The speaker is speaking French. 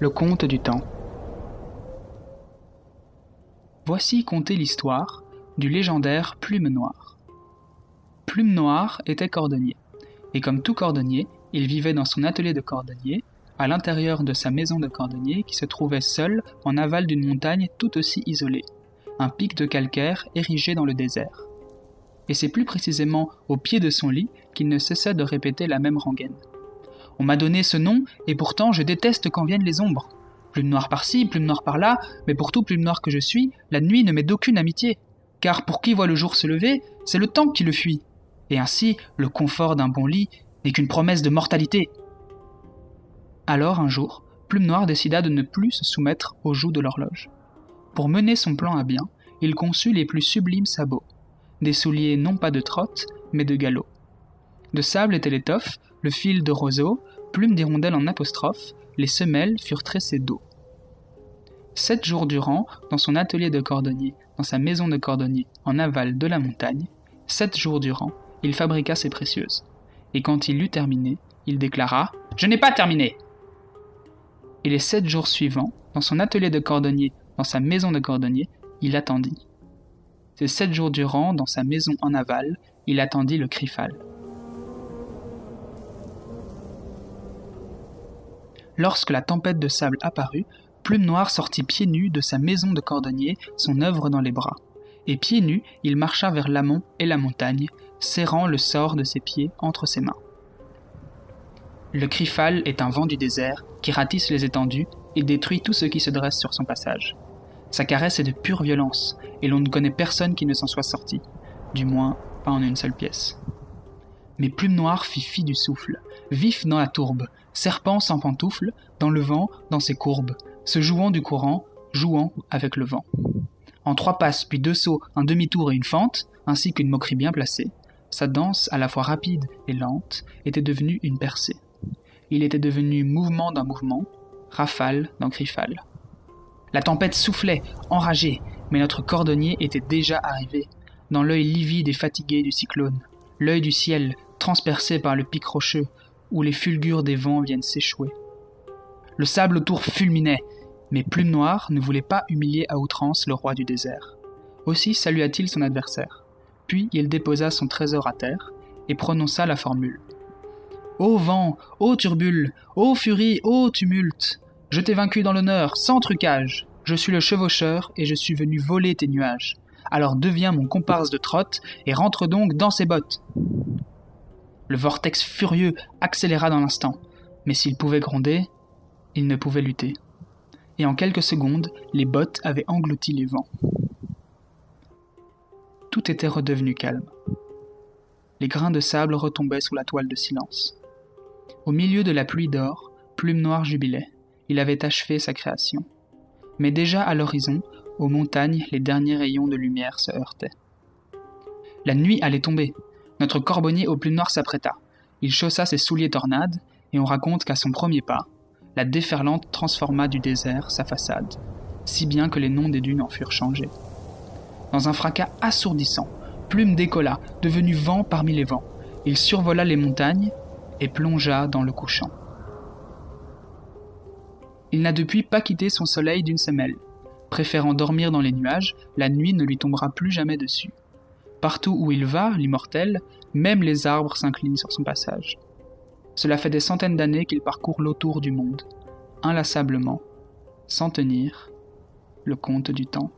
Le conte du temps. Voici conter l'histoire du légendaire Plume Noire. Plume Noire était cordonnier, et comme tout cordonnier, il vivait dans son atelier de cordonnier, à l'intérieur de sa maison de cordonnier qui se trouvait seule en aval d'une montagne tout aussi isolée, un pic de calcaire érigé dans le désert. Et c'est plus précisément au pied de son lit qu'il ne cessait de répéter la même rengaine. On m'a donné ce nom, et pourtant je déteste quand viennent les ombres. Plume noire par-ci, plume noire par-là, mais pour tout plume noire que je suis, la nuit ne m'est d'aucune amitié. Car pour qui voit le jour se lever, c'est le temps qui le fuit. Et ainsi, le confort d'un bon lit n'est qu'une promesse de mortalité. Alors un jour, Plume Noire décida de ne plus se soumettre au joug de l'horloge. Pour mener son plan à bien, il conçut les plus sublimes sabots, des souliers non pas de trotte, mais de galop. De sable était l'étoffe, le fil de roseau, plume d'hirondelle en apostrophe, les semelles furent tressées d'eau. 7 jours durant, dans son atelier de cordonnier, dans sa maison de cordonnier, en aval de la montagne, 7 jours durant, il fabriqua ses précieuses. Et quand il eut terminé, il déclara « Je n'ai pas terminé !» Et les 7 jours suivants, dans son atelier de cordonnier, dans sa maison de cordonnier, il attendit. Ces 7 jours durant, dans sa maison en aval, il attendit le Crifal. Lorsque la tempête de sable apparut, Plume Noire sortit pieds nus de sa maison de cordonnier, son œuvre dans les bras. Et pieds nus, il marcha vers l'amont et la montagne, serrant le sort de ses pieds entre ses mains. Le Crifal est un vent du désert qui ratisse les étendues et détruit tout ce qui se dresse sur son passage. Sa caresse est de pure violence, et l'on ne connaît personne qui ne s'en soit sorti, du moins pas en une seule pièce. Mais Plume Noire fit fi du souffle, vif dans la tourbe, serpent sans pantoufles, dans le vent, dans ses courbes, se jouant du courant, jouant avec le vent. En 3 passes, puis 2 sauts, un demi-tour et une fente, ainsi qu'une moquerie bien placée, sa danse, à la fois rapide et lente, était devenue une percée. Il était devenu mouvement d'un mouvement, rafale d'un Crifal. La tempête soufflait, enragée, mais notre cordonnier était déjà arrivé, dans l'œil livide et fatigué du cyclone, l'œil du ciel, transpercé par le pic rocheux, où les fulgures des vents viennent s'échouer. Le sable autour fulminait, mais Plume Noire ne voulait pas humilier à outrance le roi du désert. Aussi salua-t-il son adversaire. Puis il déposa son trésor à terre et prononça la formule. « Ô vent, ô turbule, ô furie, ô tumulte, je t'ai vaincu dans l'honneur, sans trucage. Je suis le chevaucheur et je suis venu voler tes nuages. Alors deviens mon comparse de trotte et rentre donc dans ses bottes. » Le vortex furieux accéléra dans l'instant, mais s'il pouvait gronder, il ne pouvait lutter. Et en quelques secondes, les bottes avaient englouti les vents. Tout était redevenu calme. Les grains de sable retombaient sous la toile de silence. Au milieu de la pluie d'or, Plume Noire jubilait. Il avait achevé sa création. Mais déjà à l'horizon, aux montagnes, les derniers rayons de lumière se heurtaient. La nuit allait tomber. Notre corbonnier aux plumes noires s'apprêta. Il chaussa ses souliers tornades, et on raconte qu'à son premier pas, la déferlante transforma du désert sa façade, si bien que les noms des dunes en furent changés. Dans un fracas assourdissant, Plume décolla, devenu vent parmi les vents. Il survola les montagnes et plongea dans le couchant. Il n'a depuis pas quitté son soleil d'une semelle. Préférant dormir dans les nuages, la nuit ne lui tombera plus jamais dessus. Partout où il va, l'immortel, même les arbres s'inclinent sur son passage. Cela fait des centaines d'années qu'il parcourt l'autour du monde, inlassablement, sans tenir le compte du temps.